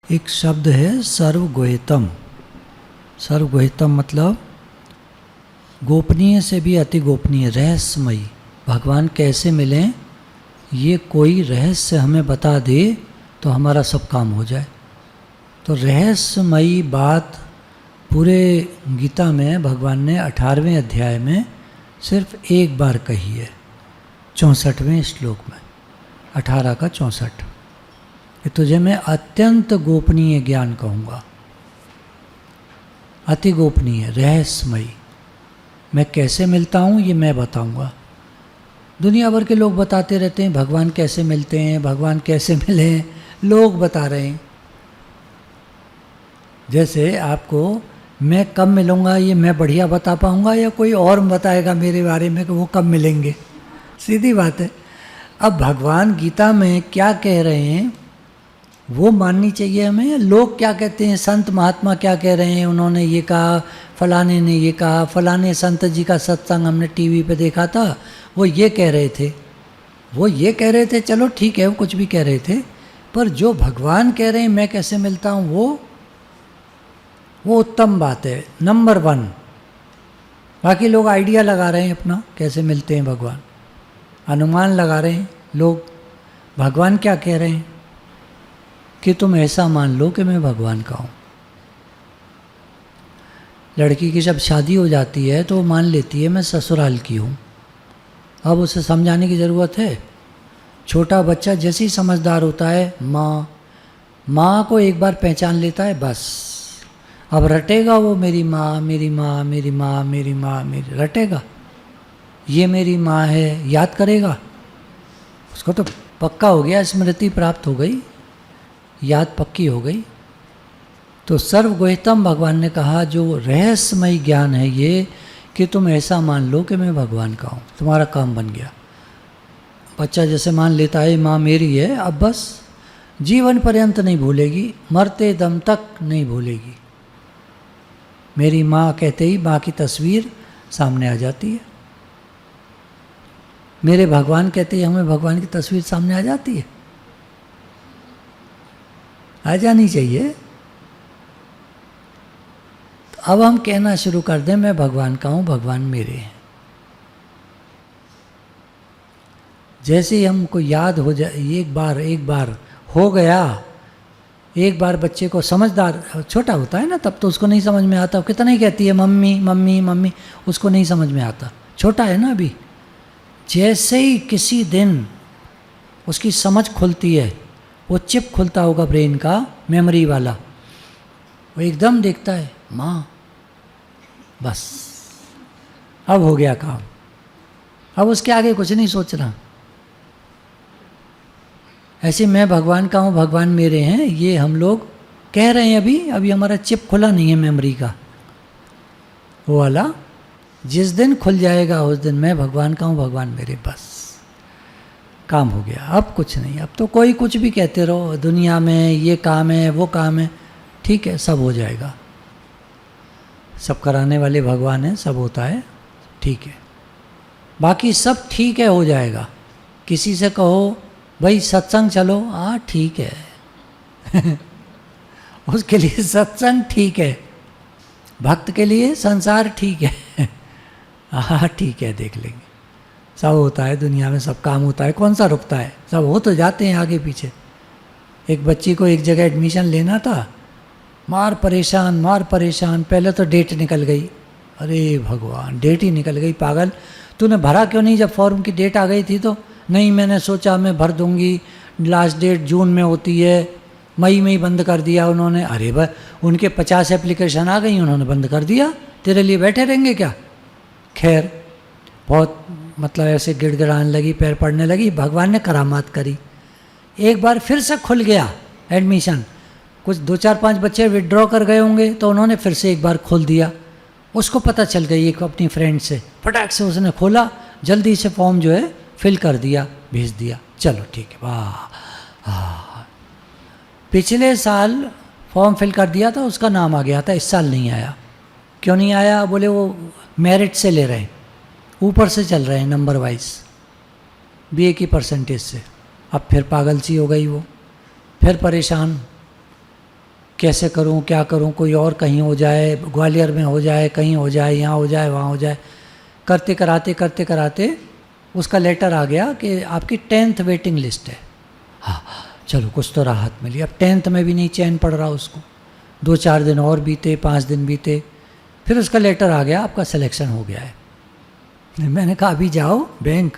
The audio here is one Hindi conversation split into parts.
एक शब्द है सर्वगुह्यतम। सर्वगुह्यतम मतलब गोपनीय से भी अति गोपनीय, रहस्यमयी। भगवान कैसे मिलें, ये कोई रहस्य हमें बता दे तो हमारा सब काम हो जाए। तो रहस्यमयी बात पूरे गीता में भगवान ने 18वें अध्याय में सिर्फ एक बार कही है, 64वें श्लोक में, 18 का 64। कि तुझे मैं अत्यंत गोपनीय ज्ञान कहूँगा, अति गोपनीय, रहस्यमयी। मैं कैसे मिलता हूँ ये मैं बताऊँगा। दुनिया भर के लोग बताते रहते हैं भगवान कैसे मिलते हैं, भगवान कैसे मिले, लोग बता रहे हैं। जैसे आपको मैं कब मिलूँगा ये मैं बढ़िया बता पाऊँगा या कोई और बताएगा मेरे बारे में कि वो कब मिलेंगे? सीधी बात है। अब भगवान गीता में क्या कह रहे हैं वो माननी चाहिए हमें, या लोग क्या कहते हैं, संत महात्मा क्या कह रहे हैं, उन्होंने ये कहा, फलाने ने ये कहा, फलाने संत जी का सत्संग हमने टीवी पे देखा था, वो ये कह रहे थे, वो ये कह रहे थे, चलो ठीक है वो कुछ भी कह रहे थे, पर जो भगवान कह रहे हैं मैं कैसे मिलता हूँ वो उत्तम बात है, नंबर 1। बाकी लोग आइडिया लगा रहे हैं अपना कैसे मिलते हैं भगवान, अनुमान लगा रहे हैं लोग। भगवान क्या कह रहे हैं कि तुम ऐसा मान लो कि मैं भगवान का हूँ। लड़की की जब शादी हो जाती है तो वो मान लेती है मैं ससुराल की हूँ। अब उसे समझाने की ज़रूरत है? छोटा बच्चा जैसे ही समझदार होता है माँ को एक बार पहचान लेता है, बस अब रटेगा वो, मेरी माँ मेरी माँ मेरी माँ मेरी माँ मेरी, रटेगा ये मेरी माँ है, याद करेगा। उसको तो पक्का हो गया, स्मृति प्राप्त हो गई, याद पक्की हो गई। तो सर्वगुह्यतम भगवान ने कहा जो रहस्यमय ज्ञान है ये, कि तुम ऐसा मान लो कि मैं भगवान का हूँ, तुम्हारा काम बन गया। बच्चा जैसे मान लेता है माँ मेरी है, अब बस जीवन पर्यंत नहीं भूलेगी, मरते दम तक नहीं भूलेगी। मेरी माँ कहते ही माँ की तस्वीर सामने आ जाती है, मेरे भगवान कहते ही हमें भगवान की तस्वीर सामने आ जाती है, आ जानी चाहिए। तो अब हम कहना शुरू कर दें मैं भगवान का हूँ, भगवान मेरे हैं। जैसे ही हमको याद हो जाए, एक बार हो गया, एक बार बच्चे को, समझदार छोटा होता है ना तब तो उसको नहीं समझ में आता, कितना ही कहती है मम्मी मम्मी मम्मी, उसको नहीं समझ में आता, छोटा है ना अभी। जैसे ही किसी दिन उसकी समझ खुलती है, वो चिप खुलता होगा ब्रेन का, मेमोरी वाला, वो एकदम देखता है माँ, बस अब हो गया काम, अब उसके आगे कुछ नहीं सोचना। ऐसे मैं भगवान का हूँ, भगवान मेरे हैं, ये हम लोग कह रहे हैं अभी हमारा चिप खुला नहीं है मेमोरी का, वो वाला जिस दिन खुल जाएगा उस दिन मैं भगवान का हूँ, भगवान मेरे, बस काम हो गया। अब कुछ नहीं, अब तो कोई कुछ भी कहते रहो दुनिया में, ये काम है वो काम है, ठीक है सब हो जाएगा, सब कराने वाले भगवान हैं, सब होता है, ठीक है, बाकी सब ठीक है हो जाएगा। किसी से कहो भाई सत्संग चलो, हाँ ठीक है उसके लिए सत्संग ठीक है, भक्त के लिए संसार ठीक है हाँ ठीक है देख लेंगे, सब होता है दुनिया में, सब काम होता है, कौन सा रुकता है, सब हो तो जाते हैं आगे पीछे। एक बच्ची को एक जगह एडमिशन लेना था, मार परेशान, पहले तो डेट निकल गई, अरे भगवान डेट ही निकल गई, पागल तूने भरा क्यों नहीं जब फॉर्म की डेट आ गई थी? तो नहीं मैंने सोचा मैं भर दूंगी, लास्ट डेट जून में होती है, मई में ही बंद कर दिया उन्होंने। अरे भाई उनके 50 एप्लीकेशन आ गई, उन्होंने बंद कर दिया, तेरे लिए बैठे रहेंगे क्या? खैर बहुत मतलब ऐसे गिड़गिड़ाने लगी, पैर पड़ने लगी, भगवान ने करामात करी, एक बार फिर से खुल गया एडमिशन। कुछ 2-4-5 बच्चे विड्रॉ कर गए होंगे तो उन्होंने फिर से एक बार खोल दिया, उसको पता चल गई एक अपनी फ्रेंड से, फटाक से उसने खोला, जल्दी से फॉर्म जो है फिल कर दिया, भेज दिया, चलो ठीक है, वाह। पिछले साल फॉर्म फिल कर दिया था, उसका नाम आ गया था, इस साल नहीं आया। क्यों नहीं आया? बोले वो मेरिट से ले रहे हैं, ऊपर से चल रहे हैं नंबर वाइज, बीए की परसेंटेज से। अब फिर पागल सी हो गई वो, फिर परेशान, कैसे करूं, क्या करूं, कोई और कहीं हो जाए, ग्वालियर में हो जाए, कहीं हो जाए, यहाँ हो जाए, वहाँ हो जाए। करते कराते उसका लेटर आ गया कि आपकी 10th वेटिंग लिस्ट है। हाँ, चलो कुछ तो राहत मिली। अब 10th में भी नहीं चैन पड़ रहा उसको। 2-4 दिन और बीते, 5 दिन बीते, फिर उसका लेटर आ गया, आपका सिलेक्शन हो गया है। मैंने कहा अभी जाओ बैंक,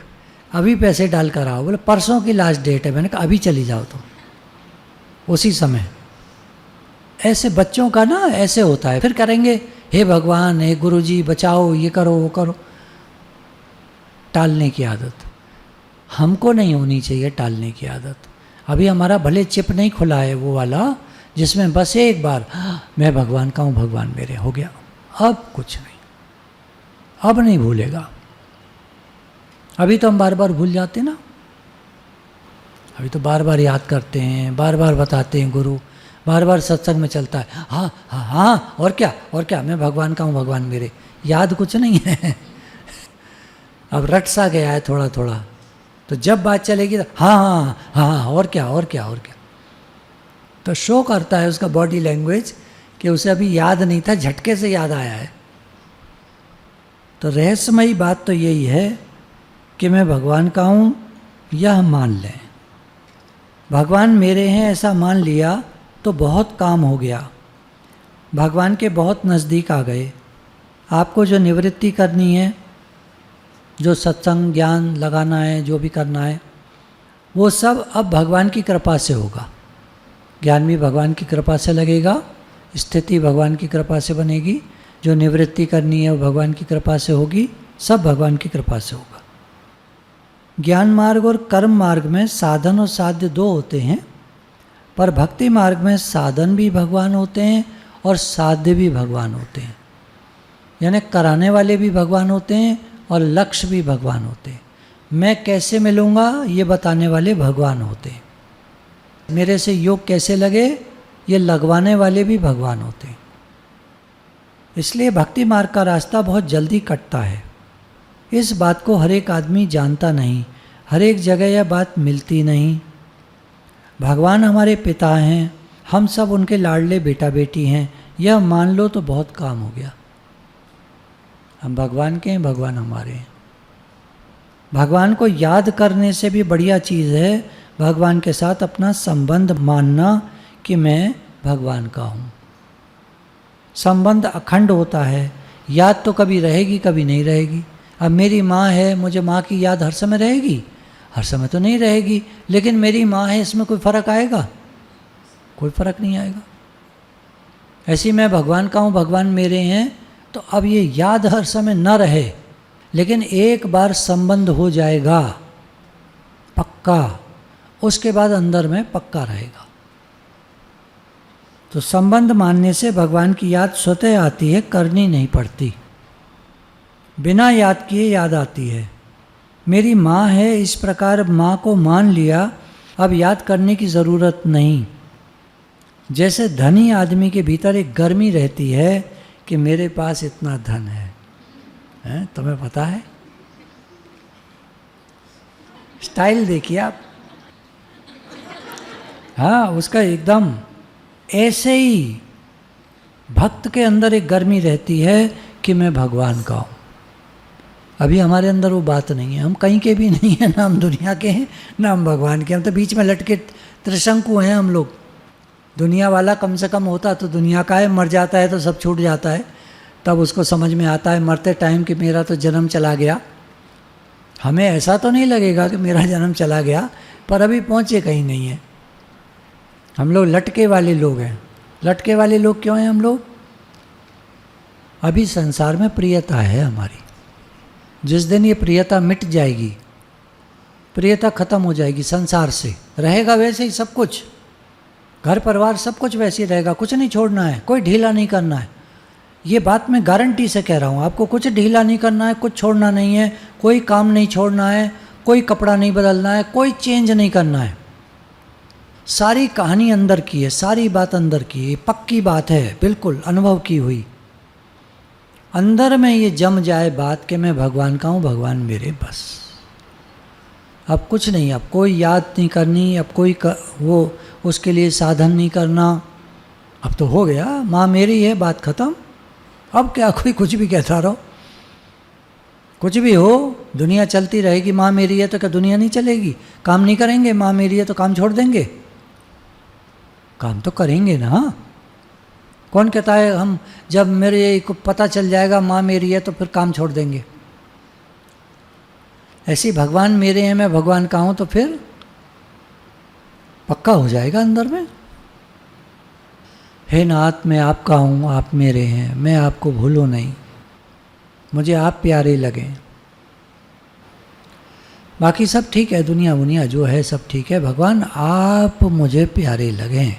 अभी पैसे डाल कर आओ। बोले परसों की लास्ट डेट है। मैंने कहा अभी चली जाओ तो उसी समय। ऐसे बच्चों का ना ऐसे होता है, फिर करेंगे हे भगवान, हे गुरुजी बचाओ, ये करो वो करो। टालने की आदत हमको नहीं होनी चाहिए, टालने की आदत। अभी हमारा भले चिप नहीं खुला है वो वाला जिसमें बस एक बार मैं भगवान का हूँ, भगवान मेरे, हो गया। अब कुछ नहीं, अब नहीं भूलेगा। अभी तो हम बार बार भूल जाते ना, अभी तो बार बार याद करते हैं, बार बार बताते हैं गुरु, बार बार सत्संग में चलता है। हाँ हाँ हाँ, और क्या, मैं भगवान का हूँ, भगवान मेरे। याद कुछ नहीं है। अब रट सा गया है थोड़ा थोड़ा, तो जब बात चलेगी तो हाँ हाँ हाँ, और क्या। तो शो करता है उसका बॉडी लैंग्वेज कि उसे अभी याद नहीं था, झटके से याद आया है। तो रहस्यमयी बात तो यही है कि मैं भगवान का हूँ, यह मान लें। भगवान मेरे हैं ऐसा मान लिया तो बहुत काम हो गया, भगवान के बहुत नज़दीक आ गए। आपको जो निवृत्ति करनी है, जो सत्संग ज्ञान लगाना है, जो भी करना है, वो सब अब भगवान की कृपा से होगा। ज्ञान भी भगवान की कृपा से लगेगा, स्थिति भगवान की कृपा से बनेगी, जो निवृत्ति करनी है वो भगवान की कृपा से होगी, सब भगवान की कृपा से होगा। ज्ञान मार्ग और कर्म मार्ग में साधन और साध्य दो होते हैं, पर भक्ति मार्ग में साधन भी भगवान होते हैं और साध्य भी भगवान होते हैं। यानी कराने वाले भी भगवान होते हैं और लक्ष्य भी भगवान होते हैं। मैं कैसे मिलूँगा ये बताने वाले भगवान होते हैं। मेरे से योग कैसे लगे ये लगवाने वाले भी भगवान होते हैं। इसलिए भक्ति मार्ग का रास्ता बहुत जल्दी कटता है। इस बात को हर एक आदमी जानता नहीं, हर एक जगह यह बात मिलती नहीं। भगवान हमारे पिता हैं, हम सब उनके लाडले बेटा बेटी हैं, यह मान लो तो बहुत काम हो गया। हम भगवान के हैं, भगवान हमारे हैं। भगवान को याद करने से भी बढ़िया चीज़ है भगवान के साथ अपना संबंध मानना कि मैं भगवान का हूँ। संबंध अखंड होता है, याद तो कभी रहेगी कभी नहीं रहेगी। अब मेरी माँ है, मुझे माँ की याद हर समय रहेगी? हर समय तो नहीं रहेगी, लेकिन मेरी माँ है, इसमें कोई फ़र्क आएगा? कोई फ़र्क नहीं आएगा। ऐसे मैं भगवान का हूँ, भगवान मेरे हैं, तो अब ये याद हर समय न रहे, लेकिन एक बार संबंध हो जाएगा पक्का, उसके बाद अंदर में पक्का रहेगा। तो संबंध मानने से भगवान की याद स्वतः आती है, करनी नहीं पड़ती। बिना याद किए याद आती है। मेरी माँ है, इस प्रकार माँ को मान लिया, अब याद करने की ज़रूरत नहीं। जैसे धनी आदमी के भीतर एक गर्मी रहती है कि मेरे पास इतना धन है, तुम्हें पता है? स्टाइल देखिए आप। हाँ, उसका एकदम ऐसे ही भक्त के अंदर एक गर्मी रहती है कि मैं भगवान का हूँ। अभी हमारे अंदर वो बात नहीं है, हम कहीं के भी नहीं हैं, ना हम दुनिया के हैं ना हम भगवान के। हम तो बीच में लटके त्रिशंकु हैं हम लोग। दुनिया वाला कम से कम होता तो दुनिया का है, मर जाता है तो सब छूट जाता है, तब उसको समझ में आता है मरते टाइम कि मेरा तो जन्म चला गया। हमें ऐसा तो नहीं लगेगा कि मेरा जन्म चला गया, पर अभी पहुँचे कहीं नहीं है। हम लोग लटके वाले लोग हैं। लटके वाले लोग क्यों हैं हम लोग? अभी संसार में प्रियता है हमारी। जिस दिन ये प्रियता मिट जाएगी, प्रियता खत्म हो जाएगी संसार से, रहेगा वैसे ही सब कुछ, घर परिवार सब कुछ वैसे ही रहेगा, कुछ नहीं छोड़ना है, कोई ढीला नहीं करना है। ये बात मैं गारंटी से कह रहा हूँ, आपको कुछ ढीला नहीं करना है, कुछ छोड़ना नहीं है, कोई काम नहीं छोड़ना है, कोई कपड़ा नहीं बदलना है, कोई चेंज नहीं करना है। सारी कहानी अंदर की है, सारी बात अंदर की है, पक्की बात है, बिल्कुल अनुभव की हुई। अंदर में ये जम जाए बात कि मैं भगवान का हूँ, भगवान मेरे, बस। अब कुछ नहीं, अब कोई याद नहीं करनी, अब कोई वो उसके लिए साधन नहीं करना, अब तो हो गया, माँ मेरी है, बात खत्म। अब क्या कोई कुछ भी कहता रहो, कुछ भी हो, दुनिया चलती रहेगी। माँ मेरी है तो क्या दुनिया नहीं चलेगी? काम नहीं करेंगे? माँ मेरी है तो काम छोड़ देंगे? काम तो करेंगे ना। कौन कहता है हम जब मेरे को पता चल जाएगा माँ मेरी है तो फिर काम छोड़ देंगे? ऐसी भगवान मेरे हैं, मैं भगवान का हूँ, तो फिर पक्का हो जाएगा अंदर में। हे नाथ, मैं आपका हूँ, आप मेरे हैं, मैं आपको भूलूँ नहीं, मुझे आप प्यारे लगें। बाकी सब ठीक है, दुनिया वुनिया जो है सब ठीक है, भगवान आप मुझे प्यारे लगें।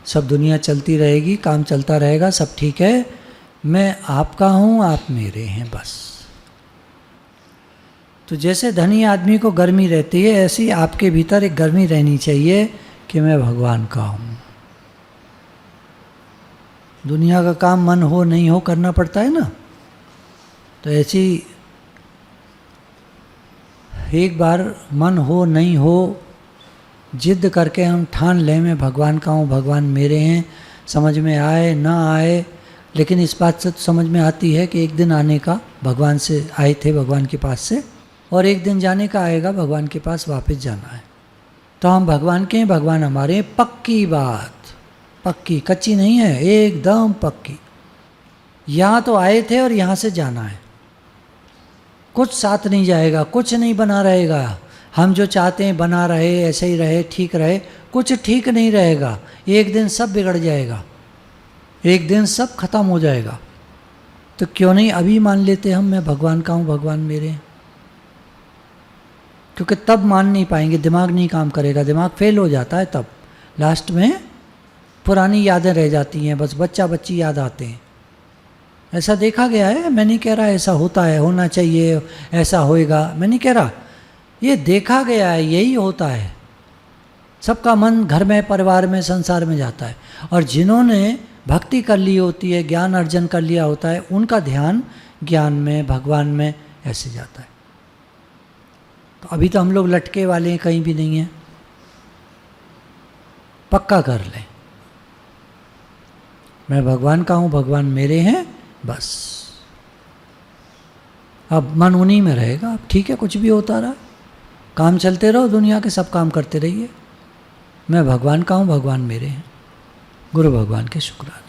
सब दुनिया चलती रहेगी, काम चलता रहेगा, सब ठीक है, मैं आपका हूँ, आप मेरे हैं, बस। तो जैसे धनी आदमी को गर्मी रहती है, ऐसी आपके भीतर एक गर्मी रहनी चाहिए कि मैं भगवान का हूँ। दुनिया का काम मन हो नहीं हो करना पड़ता है ना, तो ऐसी एक बार मन हो नहीं हो जिद करके हम ठान लें मैं भगवान का हूँ, भगवान मेरे हैं। समझ में आए ना आए, लेकिन इस बात से तो समझ में आती है कि एक दिन आने का, भगवान से आए थे भगवान के पास से, और एक दिन जाने का आएगा, भगवान के पास वापस जाना है। तो हम भगवान के हैं, भगवान हमारे, पक्की बात, पक्की, कच्ची नहीं है, एकदम पक्की। यहाँ तो आए थे और यहाँ से जाना है, कुछ साथ नहीं जाएगा, कुछ नहीं बना रहेगा। हम जो चाहते हैं बना रहे, ऐसे ही रहे, ठीक रहे, कुछ ठीक नहीं रहेगा। एक दिन सब बिगड़ जाएगा, एक दिन सब खत्म हो जाएगा। तो क्यों नहीं अभी मान लेते हम, मैं भगवान का हूँ, भगवान मेरे हैं। क्योंकि तब मान नहीं पाएंगे, दिमाग नहीं काम करेगा, दिमाग फेल हो जाता है, तब लास्ट में पुरानी यादें रह जाती हैं, बस बच्चा बच्ची याद आते हैं। ऐसा देखा गया है, मैं नहीं कह रहा ऐसा होता है, होना चाहिए, ऐसा होएगा, मैं नहीं कह रहा, ये देखा गया है, यही होता है। सबका मन घर में, परिवार में, संसार में जाता है, और जिन्होंने भक्ति कर ली होती है, ज्ञान अर्जन कर लिया होता है, उनका ध्यान ज्ञान में, भगवान में ऐसे जाता है। तो अभी तो हम लोग लटके वाले हैं, कहीं भी नहीं है। पक्का कर लें, मैं भगवान का हूँ, भगवान मेरे हैं, बस। अब मन उन्हीं में रहेगा, अब ठीक है, कुछ भी होता रहा, काम चलते रहो, दुनिया के सब काम करते रहिए। मैं भगवान का हूँ, भगवान मेरे हैं। गुरु भगवान के शुक्राने।